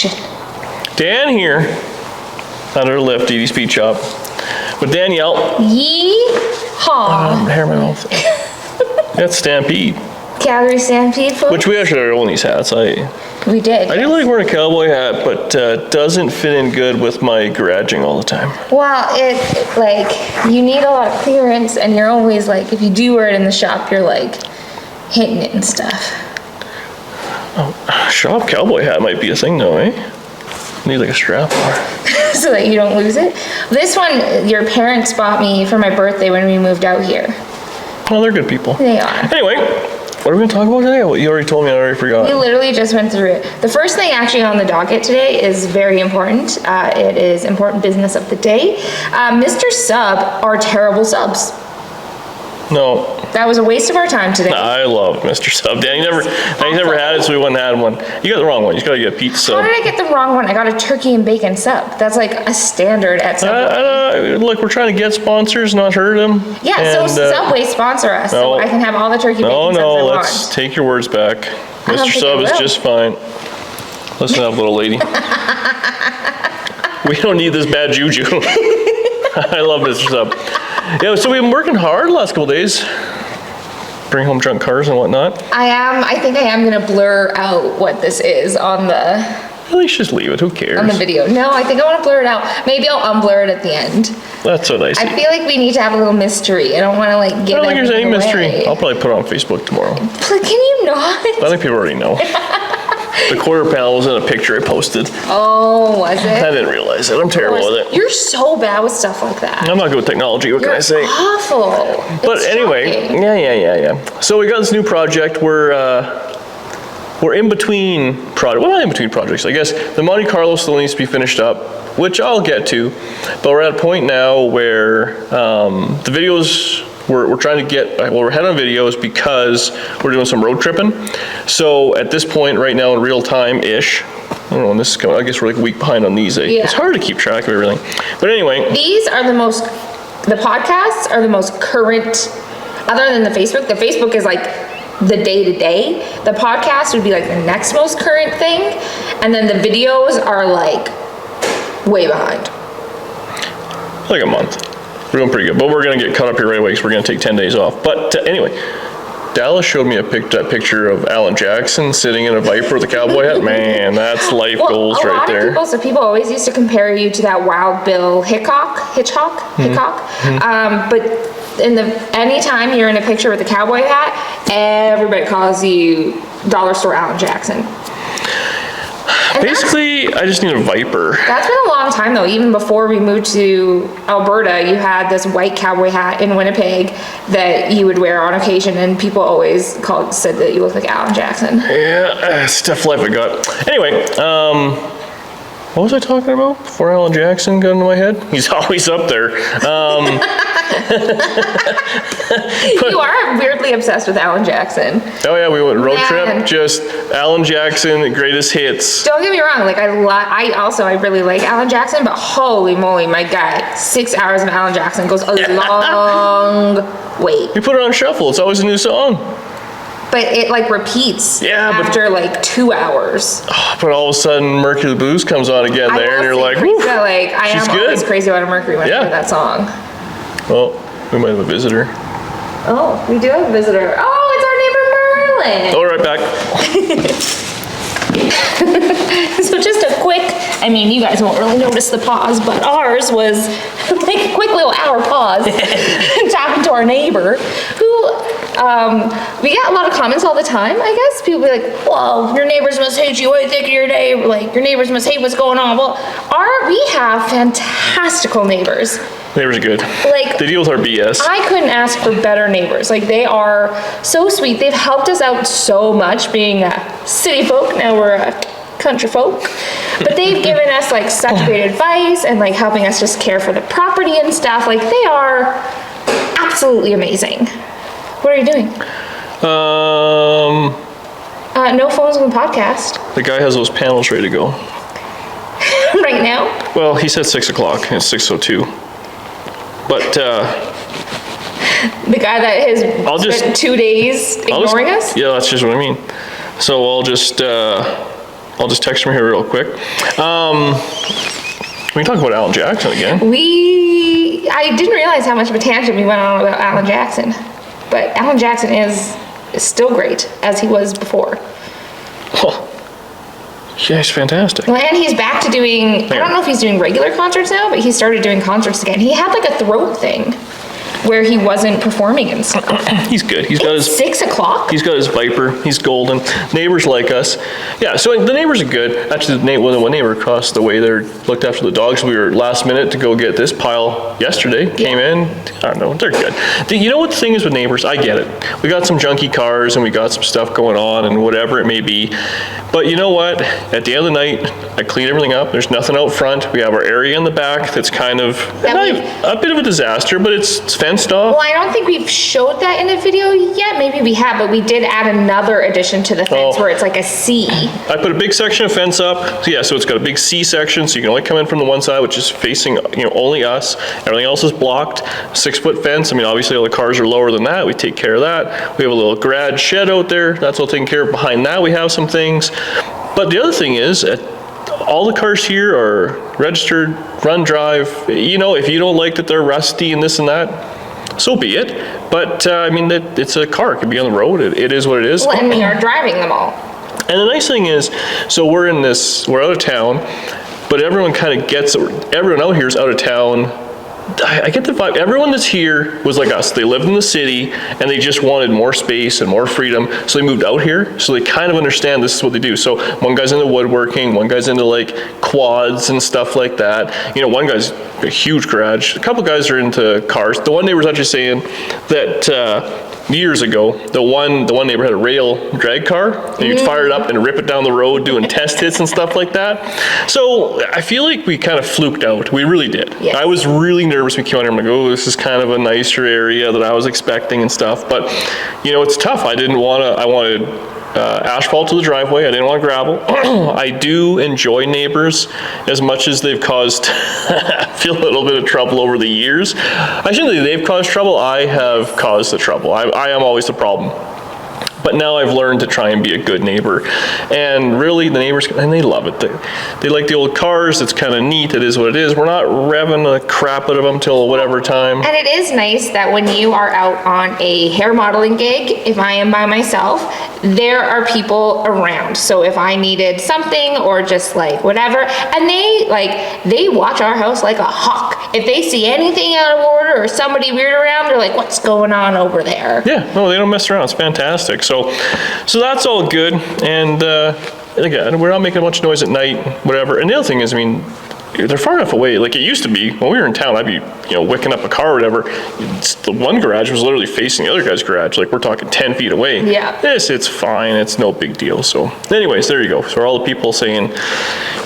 Shit. Dan here, under the lift, Edie's Speed Shop, with Danielle. Yee-haw. Hair in my mouth. That's Stampede. Calgary Stampede, folks. Which we actually own these hats. We did. I do like wearing a cowboy hat, but doesn't fit in good with my garaging all the time. Well, you need a lot of clearance, and you're always like, if you do wear it in the shop, you're like hitting it and stuff. Oh, shop cowboy hat might be a thing though, eh? Need like a strap for. So that you don't lose it. This one, your parents bought me for my birthday when we moved out here. Oh, they're good people. They are. Anyway, what are we going to talk about today? Well, you already told me, I already forgot. We literally just went through it. The first thing actually on the docket today is very important. It is important business of the day. Mr. Sub are terrible subs. No. That was a waste of our time today. I love Mr. Sub. Dan, you never had it, so we wouldn't have one. You got the wrong one. You just got to get a pizza sub. How did I get the wrong one? I got a turkey and bacon sub. That's like a standard at Subway. Look, we're trying to get sponsors, not hurt them. Yeah, so Subway sponsor us, so I can have all the turkey bacon subs I want. Let's take your words back. Mr. think Sub I is will. just fine. Listen up, little lady. We don't need this bad juju. I love Mr. Sub. Yeah, so we've been working hard the last couple days. Bring home drunk cars and whatnot. I think I am gonna blur out what this is on the Well, you should just leave it. Who cares? on the video. No, I think I want to blur it out. Maybe I'll unblur it at the end. That's what I see. I feel like we need to have a little mystery. I don't want to like give I don't think there's any everything mystery. away. I'll probably put it on Facebook tomorrow. Can you not? I think people already know. The quarter panel was in a picture I posted. Oh, was it? I didn't realize it. I'm terrible with it. You're so bad with stuff like that. I'm not good with technology. What can I say? Awful. But It's anyway, shocking. yeah. So we got this new project. We're in between projects. Well, not in between projects. I guess the Monte Carlo still needs to be finished up, which I'll get to. But we're at a point now where the videos. We're trying to get, we're ahead on videos because we're doing some road tripping. So at this point right now in real time-ish, I don't know when this is coming, I guess we're like a week behind on these. Yeah. It's hard to keep track of everything. But anyway. These are the podcasts are the most current, other than the Facebook is like the day-to-day. The podcast would be like the next most current thing. And then the videos are like way behind. Like a month. We're doing pretty good, but we're going to get caught up here right away because we're going to take 10 days off. But anyway, Dallas showed me a picture of Alan Jackson sitting in a Viper with a cowboy hat. Man, that's life goals right there. People always used to compare you to that Wild Bill Hitchcock. But anytime you're in a picture with a cowboy hat, everybody calls you Dollar Store Alan Jackson. And basically, I just need a Viper. That's been a long time though. Even before we moved to Alberta, you had this white cowboy hat in Winnipeg that you would wear on occasion, and people always said that you looked like Alan Jackson. Yeah, it's a tough life I got. Anyway, what was I talking about before Alan Jackson got into my head? He's always up there. You are weirdly obsessed with Alan Jackson. Oh yeah, we went road Man. trip, just Alan Jackson, greatest hits. Don't get me wrong, like I really like Alan Jackson, but holy moly, my God, 6 hours of Alan Jackson goes a long way. You put it on shuffle, it's always a new song. But it like repeats after like 2 hours. But all of a sudden, Mercury Blues comes on again there, and you're like, woo, I am always crazy about a Mercury when I hear that song. Well, we might have a visitor. Oh, we do have a visitor. Oh, it's our neighbor Merlin. Oh, right back. So just a quick, I mean, you guys won't really notice the pause, but ours was like a quick little hour pause talking to our neighbor who, we get a lot of comments all the time, I guess. People be like, well, your neighbors must hate you. What do you think of your neighbor? Like, your neighbors must hate what's going on. Well, we have fantastical neighbors. Neighbors are good. Like, they deal with our BS. I couldn't ask for better neighbors. Like, they are so sweet. They've helped us out so much being city folk. Now we're country folk. But they've given us like such great advice and like helping us just care for the property and stuff. Like, they are absolutely amazing. What are you doing? No phones on the podcast. The guy has those panels ready to go. Right now? Well, he said 6 o'clock, and it's 6:02. But, the guy that has spent 2 days ignoring us? Yeah, that's just what I mean. So I'll I'll just text him here real quick. We can talk about Alan Jackson again. I didn't realize how much of a tangent we went on about Alan Jackson, but Alan Jackson is still great as he was before. Oh, yeah, he's fantastic. Well, and he's back to doing, I don't know if he's doing regular concerts now, but he started doing concerts again. He had like a throat thing where he wasn't performing and stuff. He's good. He's got his 6 o'clock. He's got his Viper. He's golden. Neighbors like us. Yeah, so the neighbors are good. Actually, one neighbor across the way there looked after the dogs. We were last minute to go get this pile yesterday. Came in. I don't know. They're good. You know what the thing is with neighbors? I get it. We got some junky cars and we got some stuff going on and whatever it may be. But you know what? At the end of the night, I clean everything up. There's nothing out front. We have our area in the back that's kind of a bit of a disaster, but it's fenced off. Well, I don't think we've showed that in a video yet. Maybe we have, but we did add another addition to the fence where it's like a C. I put a big section of fence up. So yeah, so it's got a big C section, so you can only come in from the one side, which is facing, only us. Everything else is blocked. 6-foot fence. I mean, obviously all the cars are lower than that. We take care of that. We have a little garage shed out there. That's all taken care of. Behind that, we have some things. But the other thing is, all the cars here are registered, run, drive. If you don't like that they're rusty and this and that, so be it. But I mean, it's a car. It can be on the road. It is what it is. Well, and we are driving them all. And the nice thing is, so we're out of town, but everyone kind of gets it. Everyone out here is out of town. I get the vibe, everyone that's here was like us. They lived in the city and they just wanted more space and more freedom. So they moved out here. So they kind of understand this is what they do. So one guy's into woodworking, one guy's into like quads and stuff like that. One guy's a huge garage. A couple guys are into cars. The one neighbor was actually saying that years ago, the one neighbor had a rail drag car, and you'd fire it up and rip it down the road doing test hits and stuff like that. So I feel like we kind of fluked out. We really did. Yes. I was really nervous when we came out here. I'm like, oh, this is kind of a nicer area that I was expecting and stuff. But it's tough. I wanted asphalt to the driveway. I didn't want gravel. I do enjoy neighbors as much as they've caused I feel a little bit of trouble over the years. I shouldn't say they've caused trouble. I have caused the trouble. I am always the problem. But now I've learned to try and be a good neighbor. And really, the neighbors, and they love it. They like the old cars. It's kind of neat. It is what it is. We're not revving the crap out of them till whatever time. And it is nice that when you are out on a hair modeling gig, if I am by myself, there are people around. So if I needed something or just like whatever, and they watch our house like a hawk. If they see anything out of order or somebody weird around, they're like, what's going on over there? Yeah, no, they don't mess around. It's fantastic. So that's all good. And again, we're not making a bunch of noise at night, whatever. And the other thing is, they're far enough away. Like it used to be when we were in town, I'd be, wicking up a car or whatever. The one garage was literally facing the other guy's garage. Like we're talking 10 feet away. Yeah. It's fine. It's no big deal. So anyways, there you go. So all the people saying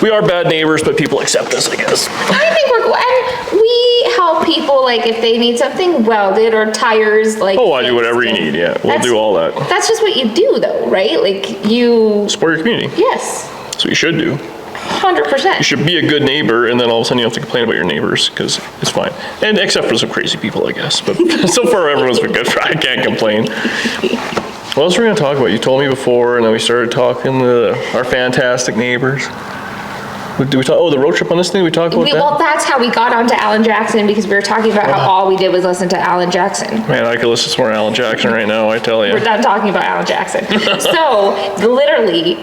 we are bad neighbors, but people accept us, I guess. I think we're cool. And we help people, like if they need something welded or tires, like. Oh, I do whatever you need. Yeah, we'll do all that. That's just what you do though, right? Like you. Support your community. Yes. That's what you should do. 100%. You should be a good neighbor, and then all of a sudden you don't have to complain about your neighbors, because it's fine. And except for some crazy people, I guess. But so far, everyone's been good. I can't complain. What else were we going to talk about? You told me before, and then we started talking to our fantastic neighbors. Did we talk? Oh, the road trip on this thing. We talked about that. Well, that's how we got onto Alan Jackson, because we were talking about how all we did was listen to Alan Jackson. Man, I could listen to more Alan Jackson right now. I tell you. We're done talking about Alan Jackson. So literally,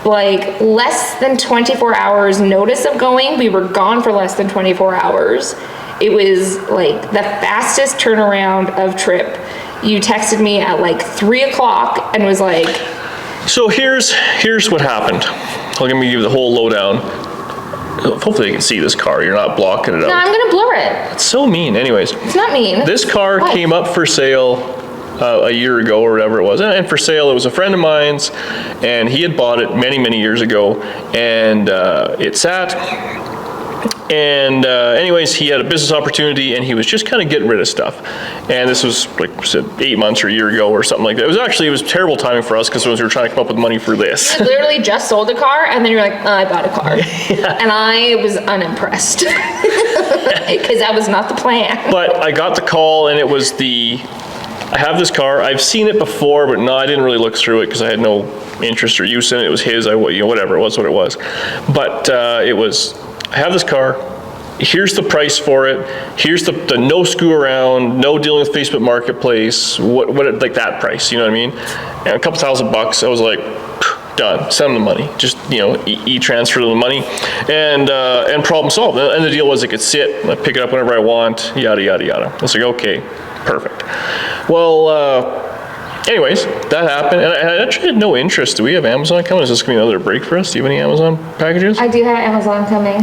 like less than 24 hours notice of going. We were gone for less than 24 hours. It was like the fastest turnaround of trip. You texted me at like 3 o'clock and was like. So here's what happened. Let me give you the whole lowdown. Hopefully you can see this car. You're not blocking it out. No, I'm gonna blur it. It's so mean. Anyways. It's not mean. This car came up for sale a year ago or whatever it was. And for sale, it was a friend of mine's, and he had bought it many, many years ago, and it sat. And anyways, he had a business opportunity, and he was just kind of getting rid of stuff. And this was like I said, 8 months or a year ago or something like that. It was terrible timing for us, because we were trying to come up with money for this. You literally just sold a car, and then you're like, I bought a car. Yeah. And I was unimpressed, because that was not the plan. But I got the call, and it was I have this car. I've seen it before, but no, I didn't really look through it because I had no interest or use in it. It was his, whatever, it was what it was. But it was, I have this car, here's the price for it, here's the no screw around, no dealing with Facebook Marketplace, like that price, you know what I mean? And a couple $1,000, I was like, done, send them the money, just, e-transfer them the money, and problem solved. And the deal was it could sit, I pick it up whenever I want, yada, yada, yada. It's like, okay, perfect. Well, anyways, that happened, and I actually had no interest. Do we have Amazon coming? Is this going to be another break for us? Do you have any Amazon packages? I do have Amazon coming.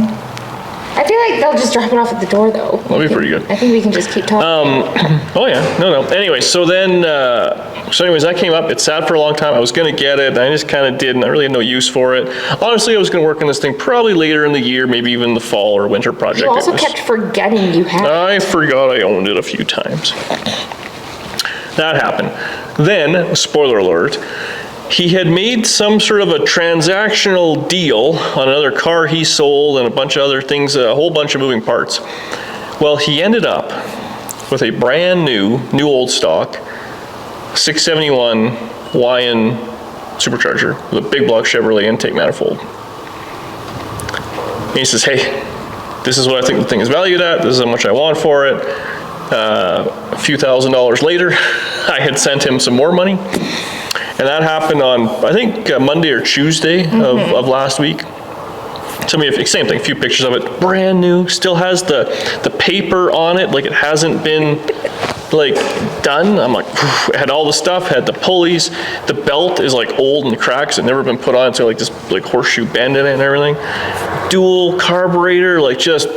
I feel like they'll just drop it off at the door, though. That'll be pretty good. I think we can just keep talking. Oh yeah, no. Anyway, so then, that came up. It sat for a long time. I was going to get it. I just kind of didn't. I really had no use for it. Honestly, I was going to work on this thing probably later in the year, maybe even the fall or winter project. You also kept forgetting you had it. I forgot I owned it a few times. That happened. Then, spoiler alert, he had made some sort of a transactional deal on another car he sold and a bunch of other things, a whole bunch of moving parts. Well, he ended up with a brand new old stock, 671 YN supercharger with a big block Chevrolet intake manifold. And he says, hey, this is what I think the thing is valued at, this is how much I want for it. A few $1,000s later, I had sent him some more money. And that happened on, I think, Monday or Tuesday of last week. Same thing, a few pictures of it, brand new, still has the paper on it, like it hasn't been like done. I'm like, it had all the stuff, had the pulleys, the belt is like old and cracks, it never been put on, so like this like horseshoe bend in it and everything. Dual carburetor, like just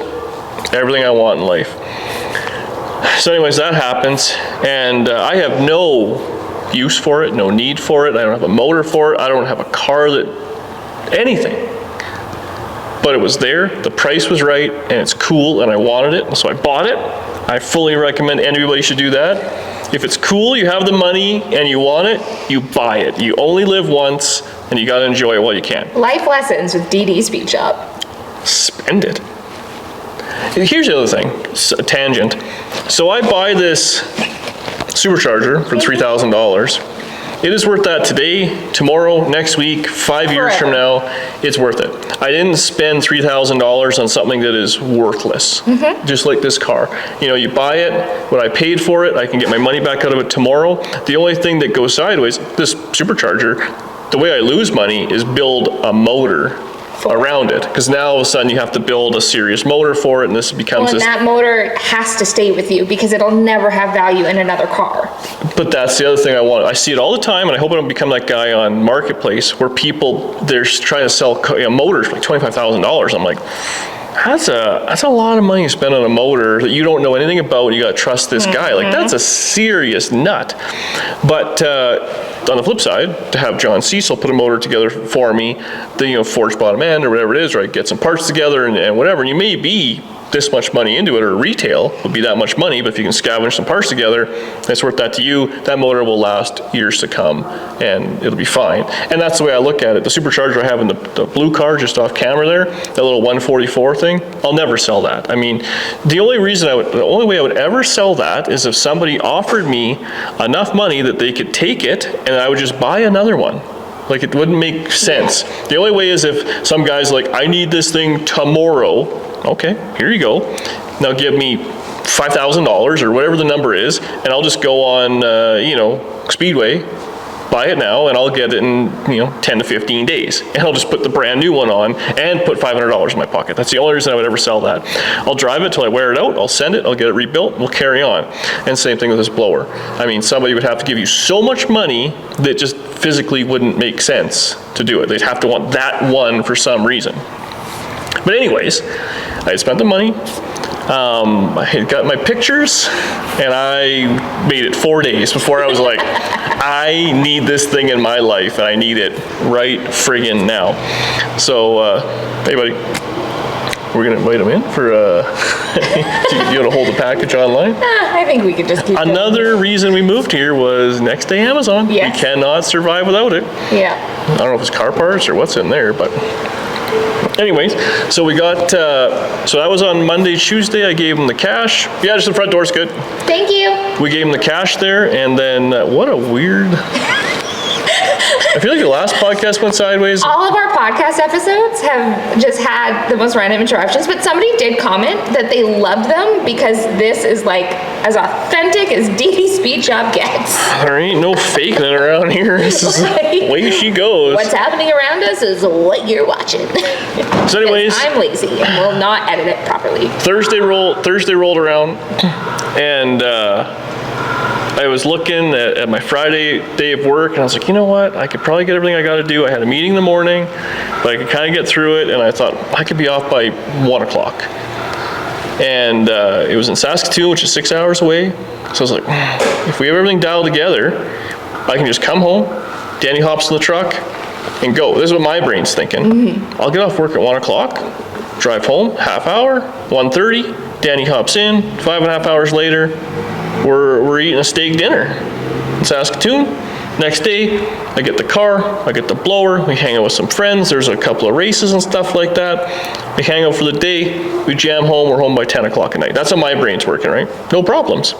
everything I want in life. So anyways, that happens, and I have no use for it, no need for it. I don't have a motor for it. I don't have a car anything. But it was there, the price was right, and it's cool, and I wanted it, so I bought it. I fully recommend anybody should do that. If it's cool, you have the money, and you want it, you buy it. You only live once, and you gotta enjoy it while you can. Life lessons with DD Speed Shop. Spend it. Here's the other thing, a tangent. So I buy this supercharger for $3,000. It is worth that today, tomorrow, next week, 5 years from now, it's worth it. I didn't spend $3,000 on something that is worthless, just like this car. You buy it, what I paid for it, I can get my money back out of it tomorrow. The only thing that goes sideways, this supercharger, the way I lose money is build a motor around it, because now all of a sudden you have to build a serious motor for it, and this becomes that motor has to stay with you because it'll never have value in another car. But that's the other thing I want. I see it all the time, and I hope I don't become that guy on Marketplace where they're trying to sell motors for like $25,000. I'm like, that's a lot of money to spend on a motor that you don't know anything about. You got to trust this guy. Like, that's a serious nut. But on the flip side, to have John Cecil put a motor together for me, the forged bottom end or whatever it is, right? Get some parts together and whatever. And you may be this much money into it, or retail would be that much money, but if you can scavenge some parts together, it's worth that to you. That motor will last years to come, and it'll be fine. And that's the way I look at it. The supercharger I have in the blue car just off camera there, that little 144 thing, I'll never sell that. I mean, the only way I would ever sell that is if somebody offered me enough money that they could take it, and I would just buy another one. Like, it wouldn't make sense. The only way is if some guy's like, I need this thing tomorrow. Okay, here you go. Now give me $5,000 or whatever the number is, and I'll just go on, Speedway, buy it now, and I'll get it in, 10 to 15 days. And I'll just put the brand new one on and put $500 in my pocket. That's the only reason I would ever sell that. I'll drive it till I wear it out, I'll send it, I'll get it rebuilt, and we'll carry on. And same thing with this blower. I mean, somebody would have to give you so much money that just physically wouldn't make sense to do it. They'd have to want that one for some reason. But anyways, I had spent the money, I had got my pictures, and I made it 4 days before I was like, I need this thing in my life, and I need it right friggin' now. So, hey buddy, we're gonna invite him in for, you gonna hold the package online? I think we could just keep Another reason we moved here was next day Amazon. Yes. We cannot survive without it. Yeah. I don't know if it's car parts or what's in there, but anyways, so we got, so that was on Monday, Tuesday. I gave him the cash. Yeah, just the front door's good. Thank you. We gave him the cash there, and then what a weird I feel like the last podcast went sideways. All of our podcast episodes have just had the most random interruptions, but somebody did comment that they loved them because this is like as authentic as Dee Speed Shop gets. There ain't no faking it around here. This is the way she goes. What's happening around us is what you're watching. So anyways, I'm lazy and will not edit it properly. Thursday rolled around, and I was looking at my Friday day of work, and I was like, you know what? I could probably get everything I got to do. I had a meeting in the morning, but I could kind of get through it, and I thought I could be off by 1 o'clock. And it was in Saskatoon, which is 6 hours away. So I was like, if we have everything dialed together, I can just come home, Danny hops in the truck, and go. This is what my brain's thinking. Mm-hmm. I'll get off work at 1 o'clock, drive home, half hour, 1:30, Danny hops in, 5.5 hours later, we're eating a steak dinner in Saskatoon. Next day, I get the car, I get the blower, we hang out with some friends, there's a couple of races and stuff like that. We hang out for the day, we jam home, we're home by 10 o'clock at night. That's how my brain's working, right? No problems.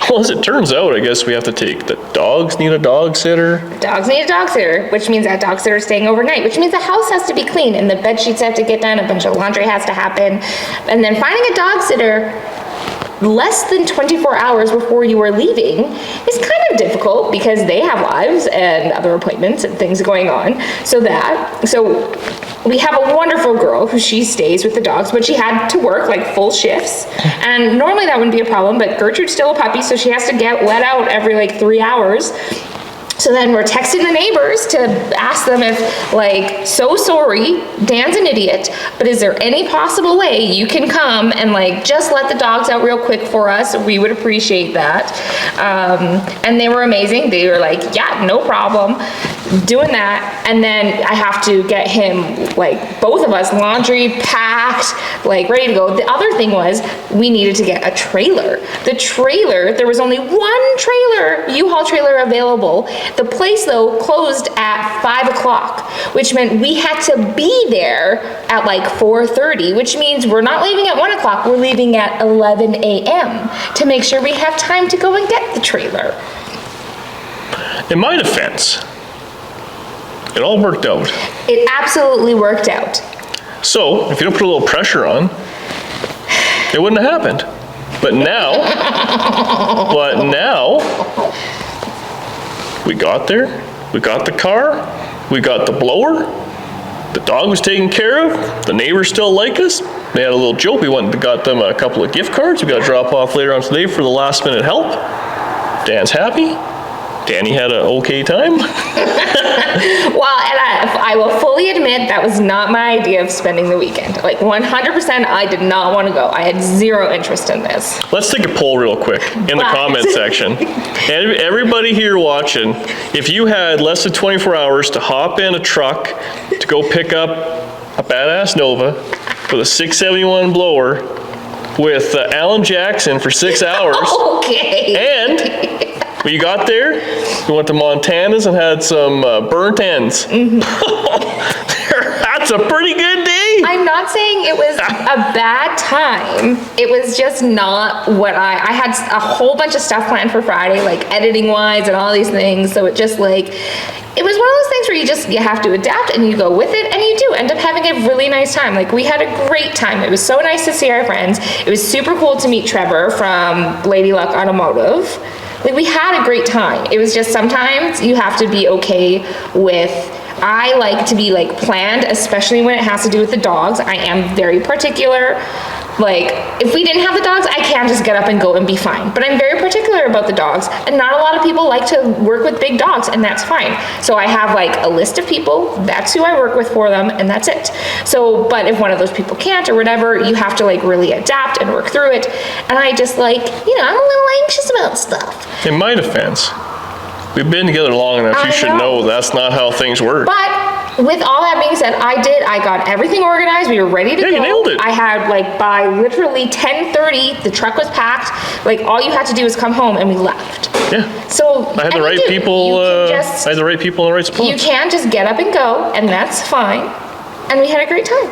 Well, as it turns out, I guess we have to take the dogs need a dog sitter. Dogs need a dog sitter, which means that dog sitter is staying overnight, which means the house has to be clean and the bed sheets have to get done, a bunch of laundry has to happen. And then finding a dog sitter less than 24 hours before you are leaving is kind of difficult because they have lives and other appointments and things going on. So we have a wonderful girl who she stays with the dogs, but she had to work like full shifts. And normally that wouldn't be a problem, but Gertrude's still a puppy, so she has to get let out every like 3 hours. So then we're texting the neighbors to ask them if, like, so sorry, Dan's an idiot, but is there any possible way you can come and, like, just let the dogs out real quick for us? We would appreciate that. And they were amazing. They were like, yeah, no problem. Doing that, and then I have to get him, like, both of us, laundry packed, like, ready to go. The other thing was, we needed to get a trailer. The trailer, there was only one trailer, U-Haul trailer available. The place, though, closed at 5 o'clock, which meant we had to be there at, like, 4:30, which means we're not leaving at 1 o'clock, we're leaving at 11 a.m. to make sure we have time to go and get the trailer. In my defense, it all worked out. It absolutely worked out. So, if you don't put a little pressure on, it wouldn't have happened. But now, we got there, we got the car, we got the blower, the dog was taken care of, the neighbors still like us. They had a little joke, we went and got them a couple of gift cards, we got to drop off later on today for the last minute help. Dan's happy. Danny had an okay time. Well, and I will fully admit that was not my idea of spending the weekend. Like 100%, I did not want to go. I had zero interest in this. Let's take a poll real quick in the comment section. And everybody here watching, if you had less than 24 hours to hop in a truck to go pick up a badass Nova with a 671 blower with Alan Jackson for 6 hours. Okay. And when you got there, you went to Montana's and had some burnt ends. Mm-hmm. That's a pretty good day. I'm not saying it was a bad time. It was just not what I had a whole bunch of stuff planned for Friday, like editing wise and all these things. So it just like, it was one of those things where you have to adapt and you go with it, and you do end up having a really nice time. Like, we had a great time. It was so nice to see our friends. It was super cool to meet Trevor from Lady Luck Automotive. Like, we had a great time. It was just sometimes you have to be okay with, I like to be like planned, especially when it has to do with the dogs. I am very particular. Like, if we didn't have the dogs, I can just get up and go and be fine. But I'm very particular about the dogs, and not a lot of people like to work with big dogs, and that's fine. So I have like a list of people, that's who I work with for them, and that's it. So, but if one of those people can't or whatever, you have to like really adapt and work through it. And I just like, you know, I'm a little anxious about stuff. In my defense, we've been together long enough, you should know that's not how things work. But with all that being said, I got everything organized. We were ready to go. You nailed it. I had like by literally 10:30, the truck was packed. Like, all you had to do was come home and we left. Yeah. So I had the right people. I had the right people in the right spots. You can just get up and go, and that's fine. And we had a great time.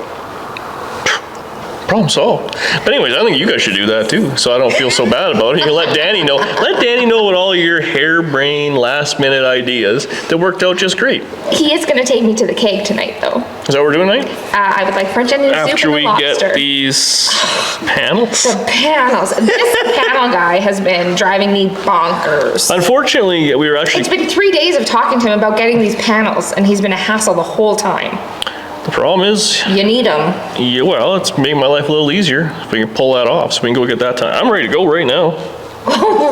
Problem solved. But anyways, I think you guys should do that too, so I don't feel so bad about it. You can let Danny know. Let Danny know what all your harebrained, last-minute ideas that worked out just great. He is going to take me to the keg tonight, though. Is that what we're doing tonight? I would like French onion soup After and we lobster. get these panels? The panels. This panel guy has been driving me bonkers. Unfortunately, we were actually... It's been 3 days of talking to him about getting these panels, and he's been a hassle the whole time. The problem is... You need them. Yeah, well, it's making my life a little easier if we can pull that off, so we can go get that time. I'm ready to go right now.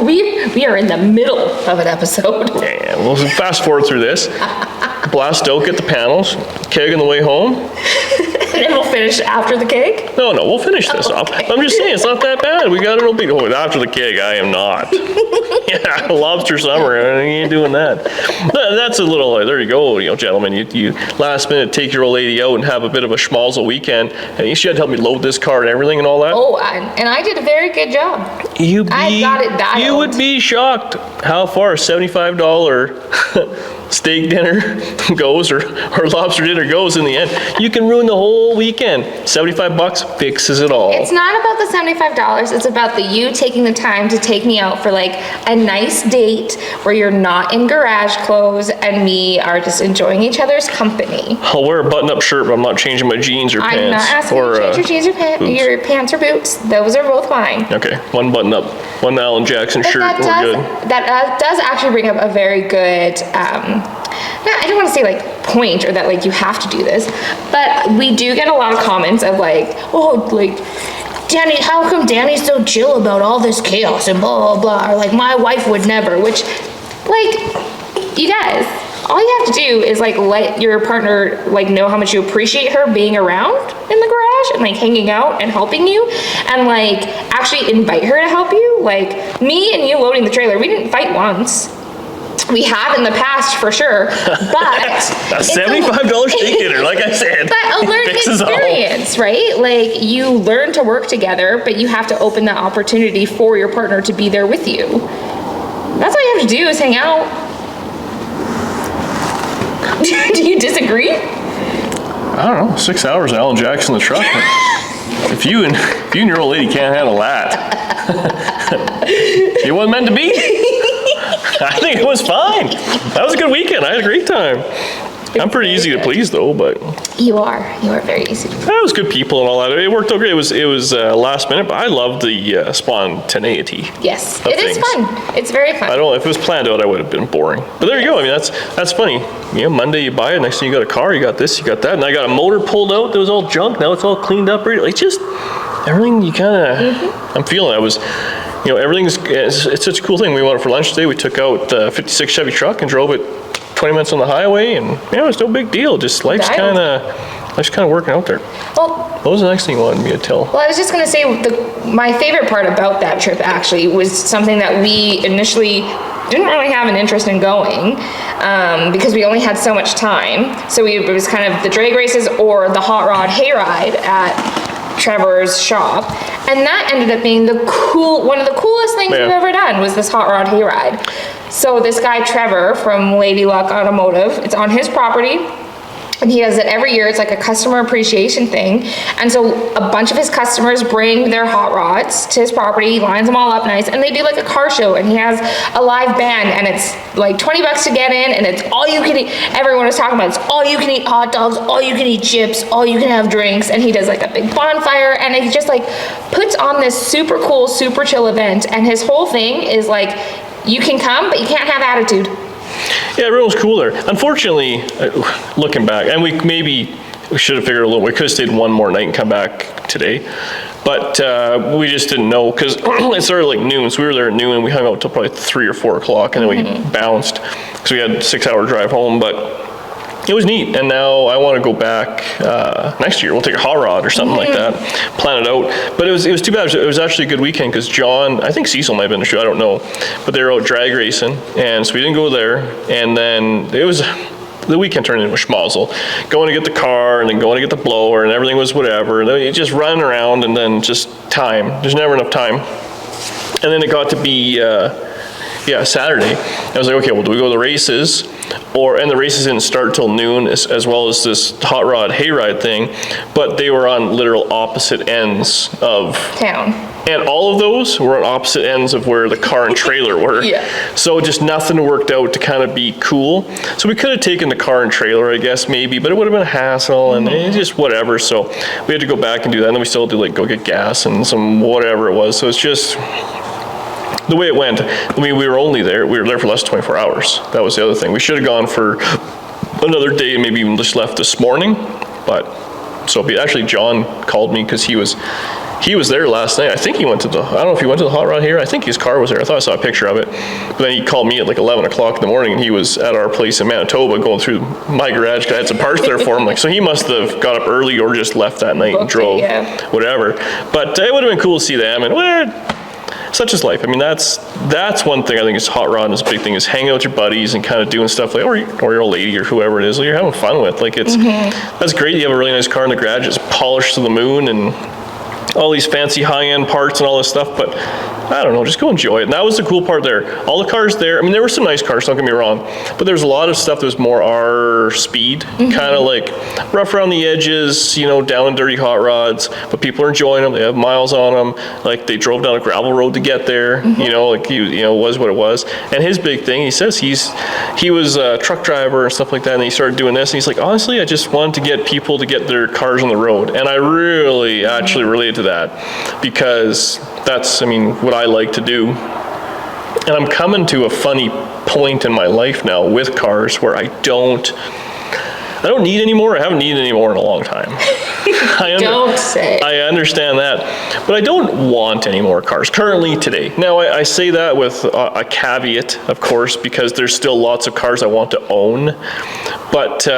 We are in the middle of an episode. Yeah, we'll fast forward through this. Blast out, get the panels, keg on the way home. And then we'll finish after the cake? No, we'll finish this off. I'm just saying, it's not that bad. We got it. Oh, after the keg, I am not. Yeah, lobster summer, I ain't doing that. That's a little, there you go, gentlemen. You last minute take your old lady out and have a bit of a schmaltz weekend. And she had to help me load this car and everything and all that. Oh, and I did a very good job. I got it dialed. You would be shocked how far a $75 steak dinner goes or lobster dinner goes in the end. You can ruin the whole weekend. $75 fixes it all. It's not about the $75. It's about you taking the time to take me out for like a nice date where you're not in garage clothes and me are just enjoying each other's company. I'll wear a button-up shirt, but I'm not changing my jeans or pants. I'm not asking you to change your jeans or your pants or boots. Those are both fine. Okay, one button-up, one Alan Jackson shirt, we're good. That does actually bring up a very good, I don't want to say like point or that like you have to do this, but we do get a lot of comments of like, oh, like, Danny, how come Danny's so chill about all this chaos and blah, blah, blah, or like my wife would never, which, like, you guys, all you have to do is like let your partner like know how much you appreciate her being around in the garage and like hanging out and helping you and like actually invite her to help you. Like me and you loading the trailer, we didn't fight once. We have in the past for sure, but a $75 steak dinner, like I said. But a learning experience, right? Like you learn to work together, but you have to open that opportunity for your partner to be there with you. That's all you have to do is hang out. Do you disagree? I don't know, 6 hours Alan Jackson in the truck. If you and your old lady can't handle that, it wasn't meant to be. I think it was fine. That was a good weekend. I had a great time. I'm pretty easy to please though, but you are very easy. That was good people and all that. It worked out great. It was last minute, but I love the spontaneity. Yes, it is fun. It's very fun. I don't know if it was planned out, I would have been boring. But there you go. I mean, that's funny. Monday you buy it. Next thing you got a car. You got this. You got that. And I got a motor pulled out that was all junk. Now it's all cleaned up. Like just everything you kind of. I'm feeling. I was. It's such a cool thing. We went out for lunch today. We took out the 56 Chevy truck and drove it 20 minutes on the highway, and it's no big deal. Just life's kind of working out there. Well, what was the next thing you wanted me to tell? Well, I was just going to say my favorite part about that trip actually was something that we initially didn't really have an interest in going because we only had so much time. So it was kind of the drag races or the hot rod hayride at Trevor's shop, and that ended up being one of the coolest things we've ever done was this hot rod hayride. So this guy Trevor from Lady Luck Automotive, it's on his property. And he does it every year. It's like a customer appreciation thing. And so a bunch of his customers bring their hot rods to his property, he lines them all up nice, and they do like a car show, and he has a live band, and it's like $20 to get in, and it's all you can eat. Everyone is talking about it's all you can eat hot dogs, all you can eat chips, all you can have drinks, and he does like a big bonfire, and he just like puts on this super cool, super chill event, and his whole thing is like, you can come, but you can't have attitude. Yeah, everyone was cool there. Unfortunately, looking back, and we should have figured a little. We could have stayed one more night and come back today, but we just didn't know because it started like noon. So we were there at noon and we hung out till probably 3 or 4 o'clock, and then we bounced because we had a 6-hour drive home. But it was neat, and now I want to go back next year. We'll take a hot rod or something like that, plan it out. But it was too bad. It was actually a good weekend because John, I think Cecil might have been the show, I don't know, but they were out drag racing, and so we didn't go there. And then the weekend turned into a schmozzle, going to get the car and then going to get the blower, and everything was whatever. And then you just running around, and then just time. There's never enough time. And then it got to be Saturday. I was like, okay, well, do we go to the races and the races didn't start till noon, as well as this hot rod hayride thing, but they were on literal opposite ends of Town. and all of those were on opposite ends of where the car and trailer were. Yeah. So just nothing worked out to kind of be cool. So we could have taken the car and trailer, I guess, maybe, but it would have been a hassle and just whatever. So we had to go back and do that. And then we still had to like go get gas and some whatever it was. So it's just the way it went. I mean, we were there for less than 24 hours. That was the other thing. We should have gone for another day, maybe even just left this morning. But so actually John called me because he was there last night. I think he went to I don't know if he went to the hot rod here. I think his car was there. I thought I saw a picture of it. But then he called me at like 11 o'clock in the morning and he was at our place in Manitoba going through my garage because I had some parts there for him. Like, so he must have got up early or just left that night and drove, whatever. But it would have been cool to see them and such is life. I mean, that's one thing I think is hot rod, and this big thing is hanging out with your buddies and kind of doing stuff like, or your old lady or whoever it is that you're having fun with. Like that's great. You have a really nice car in the garage. It's polished to the moon and all these fancy high-end parts and all this stuff, but I don't know, just go enjoy it. And that was the cool part there. All the cars there, I mean, there were some nice cars, don't get me wrong, but there's a lot of stuff that was more our speed, kind of like rough around the edges, down and dirty hot rods, but people are enjoying them. They have miles on them. Like they drove down a gravel road to get there, it was what it was. And his big thing, he says he was a truck driver and stuff like that, and he started doing this, and he's like, honestly, I just wanted to get people to get their cars on the road. And I really actually related to that because that's, what I like to do. And I'm coming to a funny point in my life now with cars where I don't need any more. I haven't needed any more in a long time. Don't say. I understand that. But I don't want any more cars currently today. Now, I say that with a caveat, of course, because there's still lots of cars I want to own. But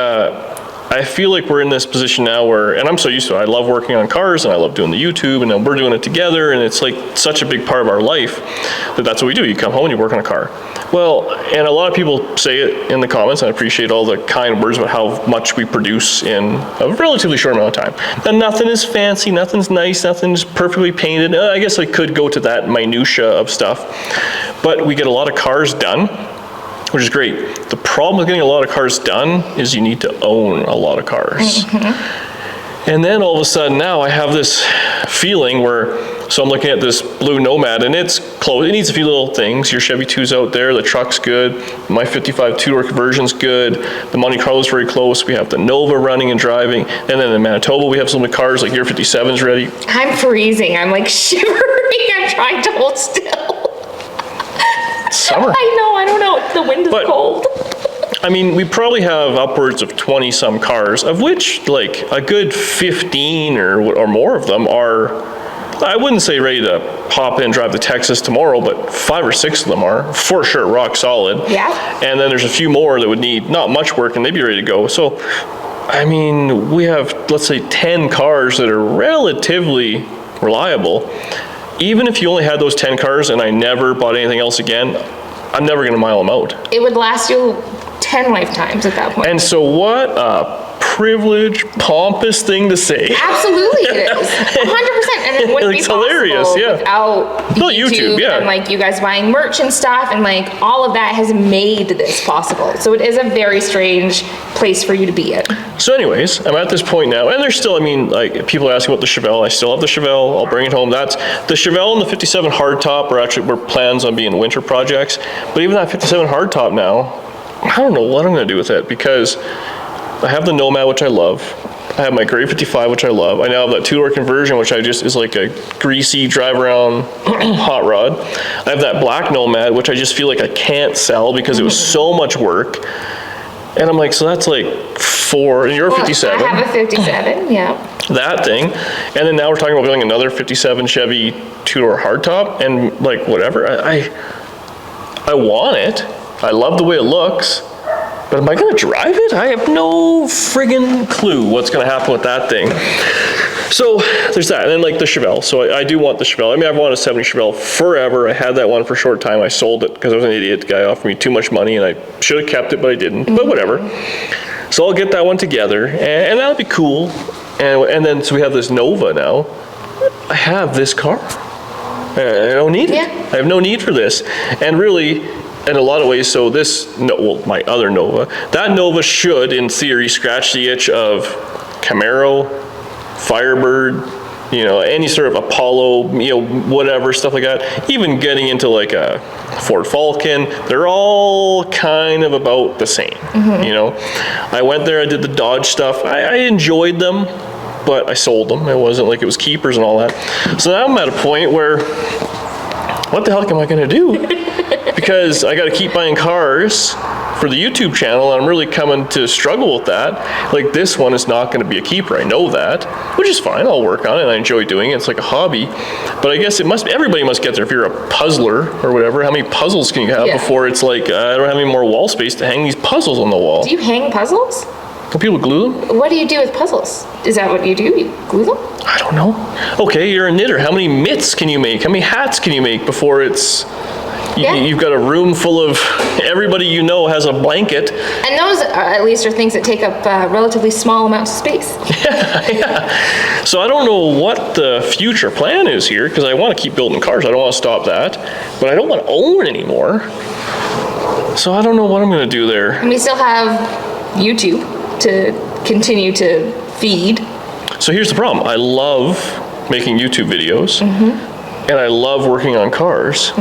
I feel like we're in this position now where, and I'm so used to it, I love working on cars and I love doing the YouTube and then we're doing it together and it's like such a big part of our life that's what we do. You come home and you work on a car. Well, and a lot of people say it in the comments, and I appreciate all the kind words about how much we produce in a relatively short amount of time. And nothing is fancy, nothing's nice, nothing's perfectly painted. I guess I could go to that minutia of stuff, but we get a lot of cars done, which is great. The problem with getting a lot of cars done is you need to own a lot of cars. And then all of a sudden now I have this feeling so I'm looking at this blue Nomad and it's close. It needs a few little things. Your Chevy 2's out there, the truck's good, my 55 two-door conversion's good, the Monte Carlo's very close, we have the Nova running and driving, and then in Manitoba we have some of the cars, like your 57's ready. I'm freezing, I'm like shivering, I'm trying to hold still. Summer. I know, I don't know, the wind is cold. We probably have upwards of 20 some cars, of which like a good 15 or more of them are, I wouldn't say ready to hop in and drive to Texas tomorrow, but 5 or 6 of them are for sure rock solid. Yeah. And then there's a few more that would need not much work and they'd be ready to go. So, we have, let's say 10 cars that are relatively reliable. Even if you only had those 10 cars and I never bought anything else again, I'm never gonna mile them out. It would last you 10 lifetimes at that point. And so what a privileged, pompous thing to say. Absolutely it is. 100%. And it wouldn't be possible hilarious, without YouTube and like you guys buying merch and stuff, and like all of that has made this possible. So it is a very strange place for you to be in. So anyways, I'm at this point now, and there's still, like people ask about the Chevelle. I still have the Chevelle. I'll bring it home. That's the Chevelle and the 57 hardtop were plans on being winter projects. But even that 57 hardtop now, I don't know what I'm going to do with it because I have the Nomad, which I love. I have my gray 55, which I love. I now have that two-door conversion, which is like a greasy drive-around hot rod. I have that black Nomad, which I just feel like I can't sell because it was so much work. And I'm like, so that's like 4, and you're a 57. I have a 57, yeah. That thing. And then now we're talking about building another 57 Chevy two-door hardtop, and like whatever. I want it. I love the way it looks. But am I going to drive it? I have no friggin' clue what's going to happen with that thing. So there's that. And then like the Chevelle. So I do want the Chevelle. I've wanted a 70 Chevelle forever. I had that one for a short time. I sold it because I was an idiot. The guy offered me too much money and I should have kept it, but I didn't. But whatever. So I'll get that one together and that'll be cool. And then so we have this Nova now. I have this car. I don't need it. I have no need for this. And really, in a lot of ways, so my other Nova, that Nova should, in theory, scratch the itch of Camaro, Firebird, any sort of Apollo, whatever, stuff like that. Even getting into like a Ford Falcon, they're all kind of about the same, I went there, I did the Dodge stuff. I enjoyed them, but I sold them. It wasn't like it was keepers and all that. So now I'm at a point where, what the heck am I gonna do? Because I gotta keep buying cars for the YouTube channel, and I'm really coming to struggle with that. Like, this one is not gonna be a keeper, I know that, which is fine, I'll work on it, and I enjoy doing it, it's like a hobby. But I guess everybody must get there. If you're a puzzler or whatever, how many puzzles can you have before it's like, I don't have any more wall space to hang these puzzles on the wall? Do you hang puzzles? Can people glue them? What do you do with puzzles? Is that what you do? You glue them? I don't know. Okay, you're a knitter. How many mitts can you make? How many hats can you make before it's... You've got a room full of... Everybody you know has a blanket. And those, at least, are things that take up relatively small amounts of space. Yeah. So I don't know what the future plan is here, because I want to keep building cars. I don't want to stop that. But I don't want to own anymore. So I don't know what I'm going to do there. And we still have YouTube to continue to feed. So here's the problem. I love making YouTube videos, and I love working on cars.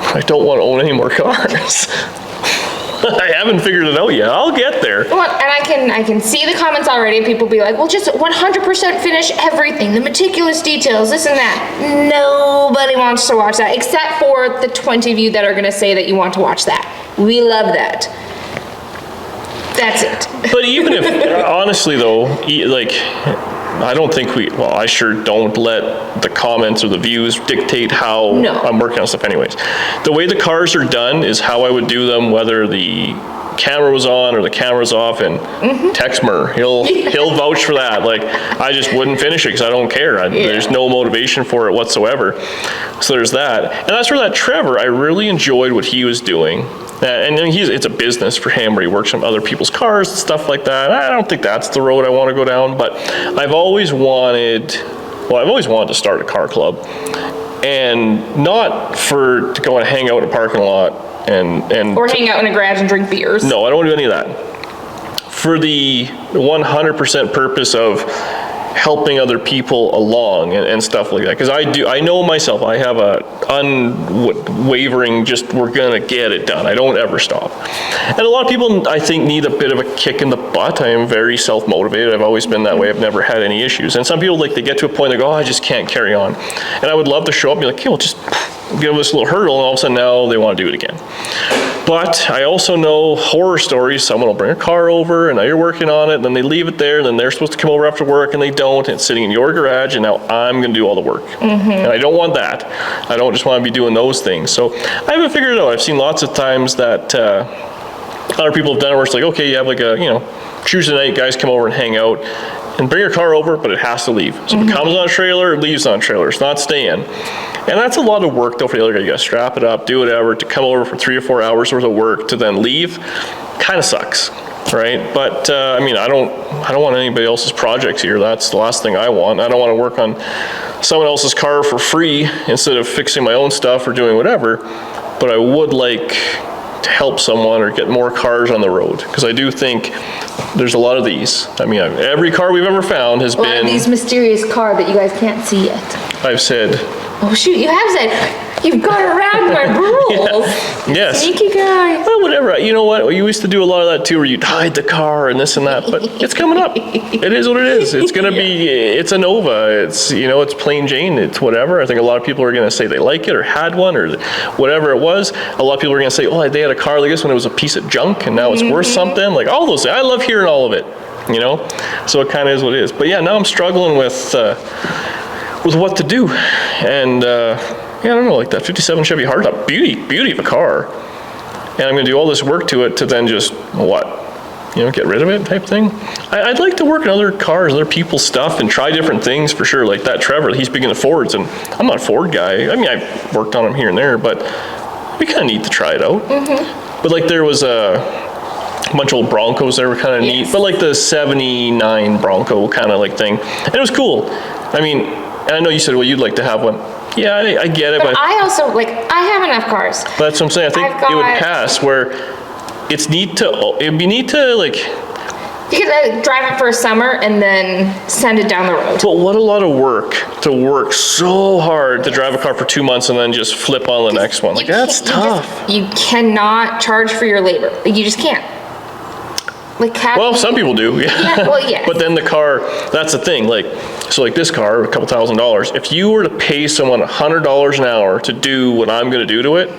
I don't want to own any more cars. I haven't figured it out yet. I'll get there. Well, and I can see the comments already. People be like, well, just 100% finish everything, the meticulous details, this and that. Nobody wants to watch that, except for the 20 of you that are going to say that you want to watch that. We love that. That's it. But even if, honestly though, like, I don't think I sure don't let the comments or the views dictate how I'm working on stuff anyways. The way the cars are done is how I would do them, whether the camera was on or the camera's off, and Texmer, he'll vouch for that. Like, I just wouldn't finish it because I don't care. There's no motivation for it whatsoever. So there's that. And that's where that Trevor, I really enjoyed what he was doing. And it's a business for him where he works on other people's cars and stuff like that. I don't think that's the road I want to go down, but I've always wanted to start a car club, and not to go and hang out in a parking lot or hang out in a garage and drink beers. No, I don't want to do any of that. For the 100% purpose of helping other people along and stuff like that. Because I know myself, I have a unwavering, just we're gonna get it done. I don't ever stop. And a lot of people, I think, need a bit of a kick in the butt. I am very self-motivated. I've always been that way. I've never had any issues. And some people, like, they get to a point, they go, oh, I just can't carry on. And I would love to show up and be like, okay, well, just give us a little hurdle, and all of a sudden now they want to do it again. But I also know horror stories. Someone will bring a car over, and now you're working on it, and then they leave it there, and then they're supposed to come over after work, and they don't, and it's sitting in your garage, and now I'm going to do all the work. And I don't want that. I don't just want to be doing those things. So I haven't figured it out. I've seen lots of times that other people have done it where it's like, okay, you have like a, Tuesday night, guys come over and hang out, and bring your car over, but it has to leave. So if it comes on a trailer, it leaves on a trailer. It's not staying. And that's a lot of work though for the other guy. You gotta strap it up, do whatever, to come over for 3 or 4 hours worth of work to then leave. Kind of sucks, right? But I mean, I don't want anybody else's projects here. That's the last thing I want. I don't want to work on someone else's car for free instead of fixing my own stuff or doing whatever. But I would like to help someone or get more cars on the road, because I do think there's a lot of these. I mean, every car we've ever found has been... A lot of these mysterious car that you guys can't see yet. I've said... Oh shoot, you have said, you've got around my rules. Yes. Sneaky guy. Well, whatever. You know what? You used to do a lot of that too, where you'd hide the car and this and that, but it's coming up. It is what it is. It's going to be, it's a Nova. It's, it's plain Jane. It's whatever. I think a lot of people are going to say they like it or had one or whatever it was. A lot of people are going to say, oh, they had a car like this when it was a piece of junk and now it's worth something. Like all those things. I love hearing all of it, So it kind of is what it is. But yeah, now I'm struggling with what to do. And I don't know, like that 57 Chevy hardtop, beauty of a car. And I'm gonna do all this work to it to then just, get rid of it type thing. I'd like to work on other cars, other people's stuff, and try different things for sure. Like that Trevor, he's big into Fords, and I'm not a Ford guy. I mean, I've worked on them here and there, but we kind of need to try it out. But like there was a bunch of old Broncos that were kind of neat, but like the 79 Bronco kind of like thing. And it was cool. I mean, and I know you said, well, you'd like to have one. Yeah, I get it, But I also, like, I have enough cars. that's what I'm saying. I think I've it would got- pass where it'd be neat to like, You could drive it for a summer and then send it down the road. but what a lot of work to work so hard to drive a car for 2 months and then just flip on the next one. Like, that's tough. You cannot charge for your labor. Like, you just can't. Like, Well, some people do, yeah. Yeah, well, yes. But then the car, that's the thing, like, so like this car, a couple $1,000s, if you were to pay someone $100 an hour to do what I'm gonna do to it,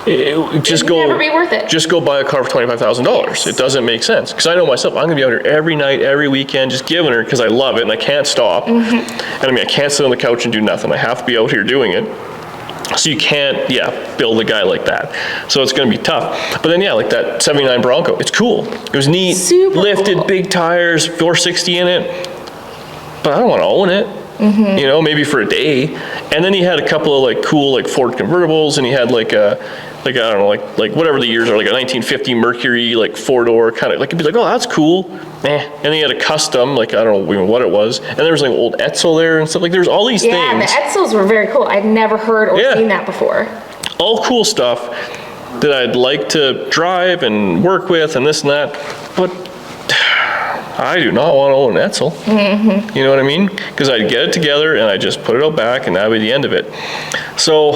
It'd never be worth it. Just go buy a car for $25,000. It doesn't make sense. Because I know myself, I'm gonna be out here every night, every weekend, just giving her because I love it and I can't stop. Mm-hmm. And I mean, I can't sit on the couch and do nothing. I have to be out here doing it. So you can't, build a guy like that. So it's gonna be tough. But then like that 79 Bronco, it's cool. It was neat, Super lifted, cool. big tires, 460 in it. But I don't wanna own it. Mm-hmm. You know, maybe for a day. And then he had a couple of like cool like Ford convertibles, and he had like a, I don't know, like whatever the years are, like a 1950 Mercury, like 4-door kind of, like you'd be like, oh, that's cool. And he had a custom, like I don't know even what it was. And there was like old Etzel there and stuff. Like there's all these Yeah, things. the Edsels were very cool. I'd never heard or Yeah. seen that before. All cool stuff that I'd like to drive and work with and this and that. But I do not want to own an Etzel. You know what I mean? Because I'd get it together and I just put it out back and that would be the end of it. So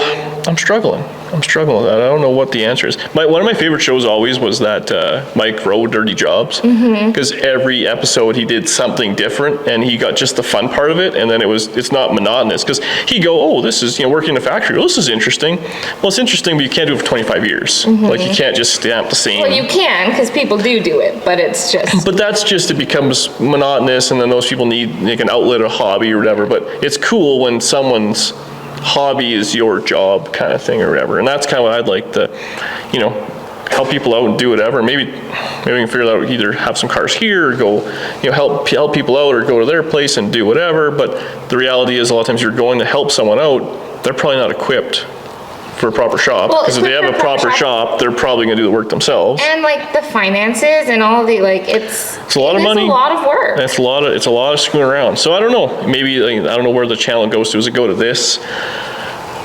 I'm struggling. with that. I don't know what the answer is. One of my favorite shows always was that Mike Rowe, Dirty Jobs. Because every episode he did something different and he got just the fun part of it. And then it's not monotonous. Because he'd go, oh, this is, working in a factory. Oh, this is interesting. Well, it's interesting, but you can't do it for 25 years. Like you can't just stamp the same. Well, you can, because people do it, but it's just... But that's just, it becomes monotonous, and then those people need like an outlet, a hobby or whatever. But it's cool when someone's hobby is your job kind of thing or whatever. And that's kind of what I'd like to, help people out and do whatever. Maybe we can figure out, either have some cars here or go, help people out or go to their place and do whatever. But the reality is a lot of times you're going to help someone out, they're probably not equipped for a proper shop. Well, Because if they have a proper shop, they're probably gonna do the work themselves. And like the finances and all the, like, it's a lot of money. It's a lot of work. It's a lot of screwing around. So I don't know. Maybe I don't know where the channel goes to. Does it go to this,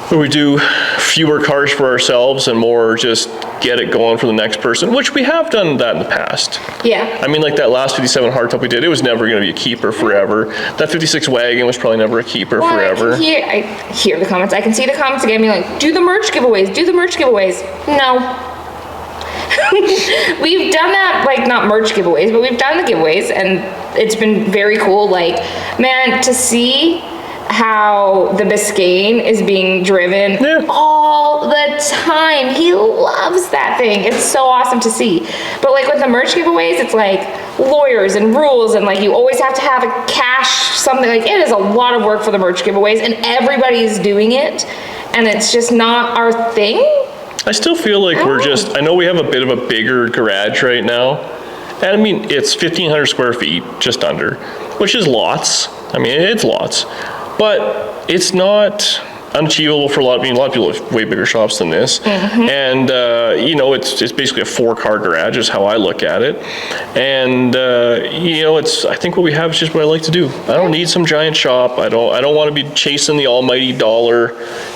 where we do fewer cars for ourselves and more just get it going for the next person? Which we have done that in the past. Yeah. I mean, like that last 57 hardtop we did, it was never going to be a keeper forever. That 56 wagon was probably never a keeper forever. I hear the comments. I can see the comments again being like, do the merch giveaways, do the merch giveaways. No. We've done that, like, not merch giveaways, but we've done the giveaways, and it's been very cool. Like, man, to see how the Biscayne is being driven all the time. He loves that thing. It's so awesome to see. But like with the merch giveaways, it's like lawyers and rules, and like you always have to have a cash something. Like, it is a lot of work for the merch giveaways, and everybody's doing it, and it's just not our thing. I still feel like I know we have a bit of a bigger garage right now. And I mean, it's 1,500 square feet, just under, which is lots. I mean, it's lots. But it's not unachievable for a lot of people have way bigger shops than this. And, it's basically a 4-car garage is how I look at it. And, I think what we have is just what I like to do. I don't need some giant shop. I don't want to be chasing the almighty dollar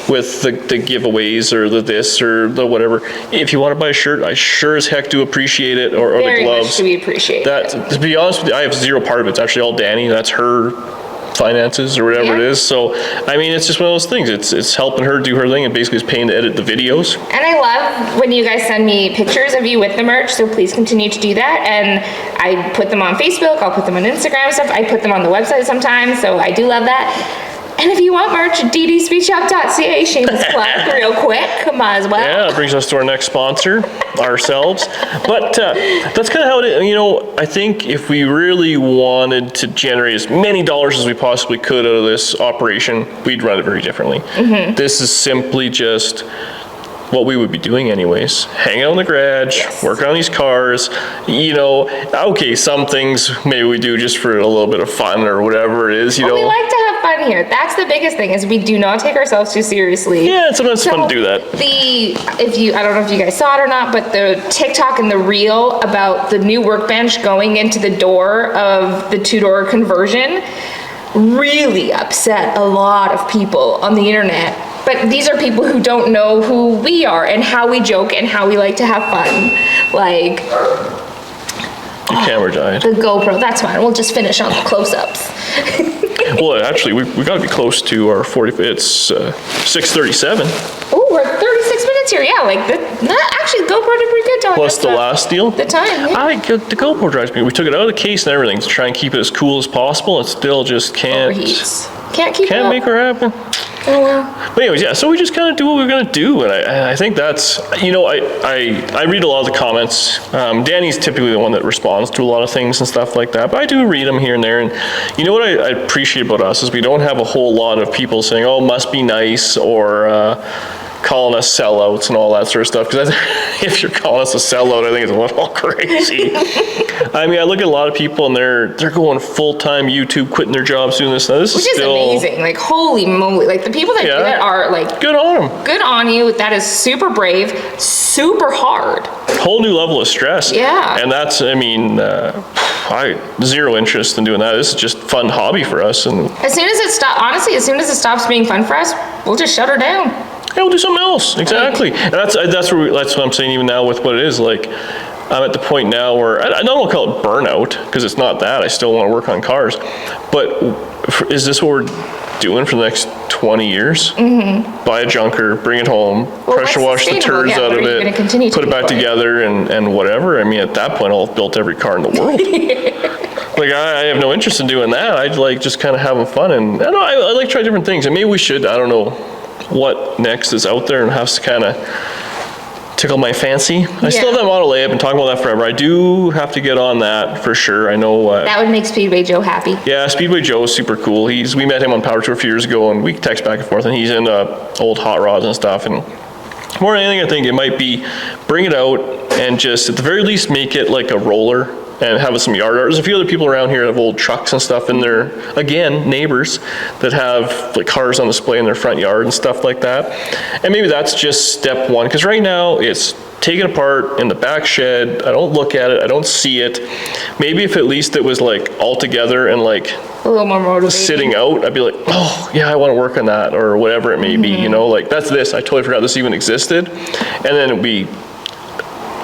with the giveaways or the this or the whatever. If you want to buy a shirt, I sure as heck do appreciate it, or Very the gloves. much to be appreciated. That, to be honest with you, I have zero part of it. It's actually all Danny. That's her finances or whatever it is. So, I mean, it's just one of those things. It's helping her do her thing, and basically it's paying to edit the videos. And I love when you guys send me pictures of you with the merch, so please continue to do that. And I put them on Facebook, I'll put them on Instagram and stuff. I put them on the website sometimes, so I do love that. And if you want merch, dddspeedshop.ca, shameless plug, real quick, might as well. Yeah, that brings us to our next sponsor, ourselves. But that's kind of how it is. I think if we really wanted to generate as many dollars as we possibly could out of this operation, we'd run it very differently. This is simply just what we would be doing anyways. Hang out in the garage, work on these cars. Okay, some things maybe we do just for a little bit of fun or whatever it is, Well, we like to have fun here. That's the biggest thing, is we do not take ourselves too seriously. Yeah, sometimes it's fun to do that. I don't know if you guys saw it or not, but the TikTok and the reel about the new workbench going into the door of the 2-door conversion really upset a lot of people on the internet. but these are people who don't know who we are and how we joke and how we like to have fun. Like, Your camera died. the GoPro, that's fine. We'll just finish on the close-ups. Well, actually, we got to be close to our 40. It's 6:37. Oh, we're at 36 minutes here. Yeah, like, actually, GoPro did pretty good telling Plus us the last deal. the time. Yeah. The GoPro drives me. We took it out of the case and everything to try and keep it as cool as possible. It still just can't Can't make her happen. Oh, well. But anyways, yeah, so we just kind of do what we're going to do. And I think that's, you know, I read a lot of the comments. Danny's typically the one that responds to a lot of things and stuff like that. But I do read them here and there. And you know what I appreciate about us is we don't have a whole lot of people saying, oh, must be nice, or calling us sellouts and all that sort of stuff. Because if you're calling us a sellout, I think it's a little crazy. I mean, I look at a lot of people and they're going full-time YouTube, quitting their jobs, doing this. Now, this Which is still amazing. Like, holy moly. Like, the people that do that are, like, good on them. good on you. That is super brave, super hard. Whole new level of stress. Yeah. And that's, I mean, I zero interest in doing that. This is just fun hobby for us. And As soon as it stops being fun for us, we'll just shut her down. yeah, we'll do something else. Exactly. And that's what I'm saying even now with what it is. Like, I'm at the point now where I don't want to call it burnout, because it's not that. I still want to work on cars. But is this what we're doing for the next 20 years? Mm-hmm. Buy a junker, bring it home, pressure wash the turds out of it, put it back together, and whatever. I mean, at that point, I'll have built every car in the world. Like, I have no interest in doing that. I'd like just kind of having fun. And I like to try different things. And maybe we should, I don't know what next is out there and has to kind of tickle my fancy. I still have that Model A. I've been talking about that forever. I do have to get on that for sure. I know. That would make Speedway Joe happy. Yeah, Speedway Joe is super cool. We met him on Power Tour a few years ago, and we text back and forth, and he's into old hot rods and stuff. And more than anything, I think it might be bring it out and just, at the very least, make it like a roller and have some yard art. There's a few other people around here that have old trucks and stuff, and they're, again, neighbors that have like cars on display in their front yard and stuff like that. And maybe that's just step one, because right now it's taken apart in the back shed. I don't look at it, I don't see it. Maybe if at least it was like all together and like A little more motivating. sitting out, I'd be like, oh yeah, I want to work on that, or whatever it may be, you know, like that's this. I totally forgot this even existed. And then we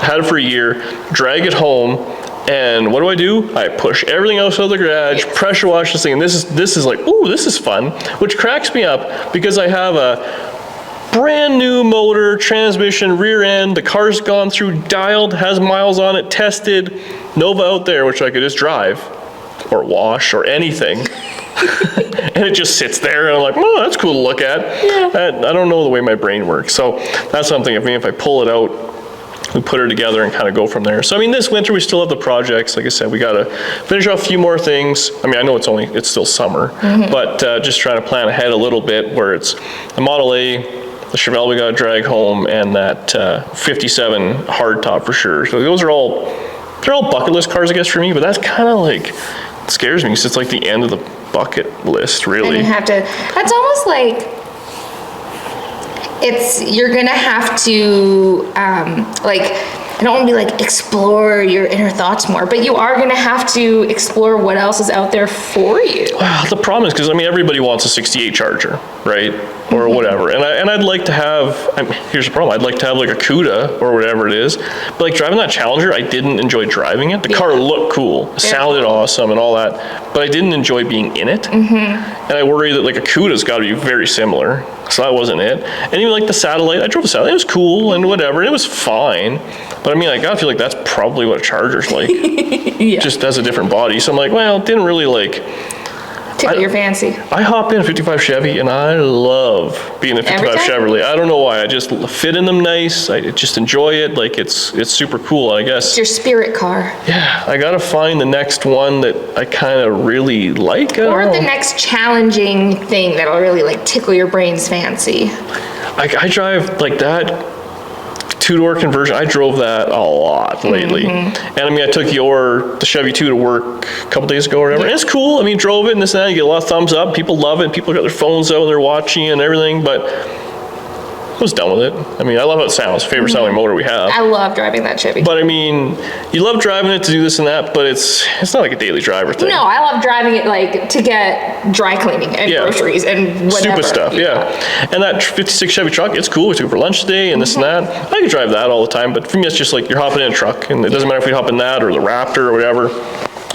had it for a year, drag it home, and what do? I push everything else out of the garage, pressure wash this thing, and this is like, ooh, this is fun, which cracks me up because I have a brand new motor, transmission, rear end, the car's gone through, dialed, has miles on it, tested, Nova out there, which I could just drive or wash or anything. And it just sits there and I'm like, oh, that's cool to look at. Yeah. I don't know the way my brain works. So that's something, I mean, if I pull it out, we put her together and kind of go from there. So I mean, this winter we still have the projects. Like I said, we got to finish off a few more things. I mean, I know it's still summer, but just trying to plan ahead a little bit, where it's the Model A, the Chevelle we got to drag home, and that 57 hardtop for sure. So those are all, they're all bucket list cars, I guess, for me, but that's kind of like, it scares me because it's like the end of the bucket list, really. And you have to, that's almost like, you're gonna have to, like, I don't want to be like explore your inner thoughts more, but you are gonna have to explore what else is out there for you. Well, the problem is, because I mean, everybody wants a 68 Charger, right? Or whatever. And I'd like to have, here's the problem, I'd like to have like a CUDA or whatever it is, but like driving that Challenger, I didn't enjoy driving it. The car looked cool, sounded awesome and all that, but I didn't enjoy being in it. And I worry that like a CUDA's got to be very similar, so that wasn't it. And even like the Satellite, I drove the Satellite, it was cool and whatever, and it was fine, but I mean, I gotta feel like that's probably what a Charger's like. Just has a different body, so I'm like, well, it didn't really like, tickle your fancy. I hop in a 55 Chevy and I love being a 55 Chevrolet. I don't know why. I just fit in them nice. I just enjoy it. Like it's super cool, I guess. It's your spirit car. Yeah, I gotta find the next one that I kind of really like. Or the next challenging thing that'll really like tickle your brain's fancy. I drive like that two-door conversion. I drove that a lot lately. And I mean, I took the Chevy 2 to work a couple days ago or whatever. And it's cool. I mean, drove it and this and that. You get a lot of thumbs up. People love it. People got their phones out and they're watching and everything. But was done with it. I mean, I love how it sounds. Favorite sounding motor we have. I love driving that Chevy. But I mean, you love driving it to do this and that, but it's not like a daily driver thing. No, I love driving it like to get dry cleaning and groceries and whatever. Stupid stuff, yeah. And that 56 Chevy truck, it's cool. We took it for lunch today and this and that. I could drive that all the time, but for me, it's just like you're hopping in a truck, and it doesn't matter if you hop in that or the Raptor or whatever.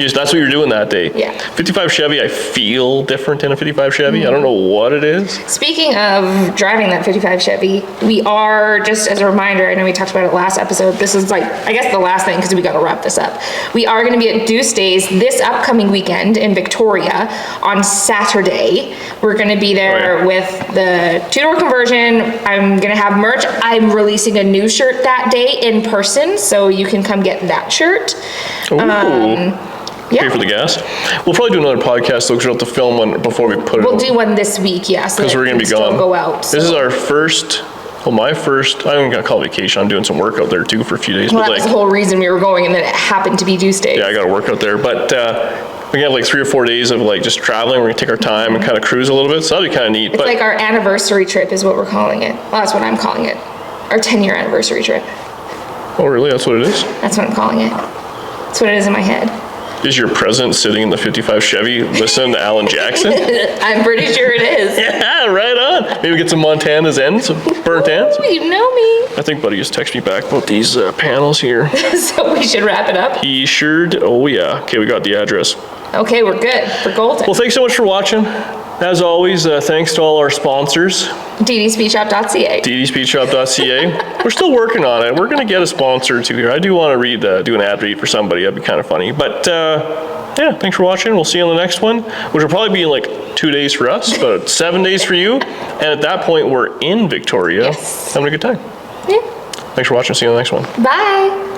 That's what you're doing that day. Yeah. 55 Chevy, I feel different in a 55 Chevy. I don't know what it is. Speaking of driving that 55 Chevy, we are, just as a reminder, I know we talked about it last episode, this is like, I guess the last thing because we got to wrap this up. We are going to be at Deuce Days this upcoming weekend in Victoria on Saturday. We're going to be there with the two-door conversion. I'm going to have merch. I'm releasing a new shirt that day in person, so you can come get that shirt. Ooh. Yeah. Pay for the gas. We'll probably do another podcast though, because we'll have to film one before we put it. We'll do one this week, yeah. Because we're going to be gone. Go out. This is our first. Well, my first. I don't got to call vacation. I'm doing some work out there too for a few days. Well, but that was the whole reason we were going, and then it happened to be Deuce Days. Yeah, I got to work out there, but. We got like 3 or 4 days of like just traveling. We're gonna take our time and kind of cruise a little bit. So that'll be kind of neat. It's like our anniversary trip is what we're calling it. Well, that's what I'm calling it. Our 10-year anniversary trip. Oh, really? That's what it is? That's what I'm calling it. That's what it is in my head. Is your president sitting in the 55 Chevy listening to Alan Jackson? I'm pretty sure it is. Yeah, right on. Maybe get some Montana's ends, some burnt ends. Oh, you know me. I think Buddy just texted me back about these panels here. So we should wrap it up. He sure did. Oh, yeah. Okay, we got the address. Okay, we're good. We're golden. Well, thanks so much for watching. As always, thanks to all our sponsors. DDSpeedshop.ca. DDSpeedshop.ca. We're still working on it. We're going to get a sponsor or two here. I do want to read, do an ad read for somebody. That'd be kind of funny. But yeah, thanks for watching. We'll see you on the next one, which will probably be in like 2 days for us, but 7 days for you. And at that point, we're in Victoria. Yes. Having a good time. Yeah. Thanks for watching. See you on the next one. Bye.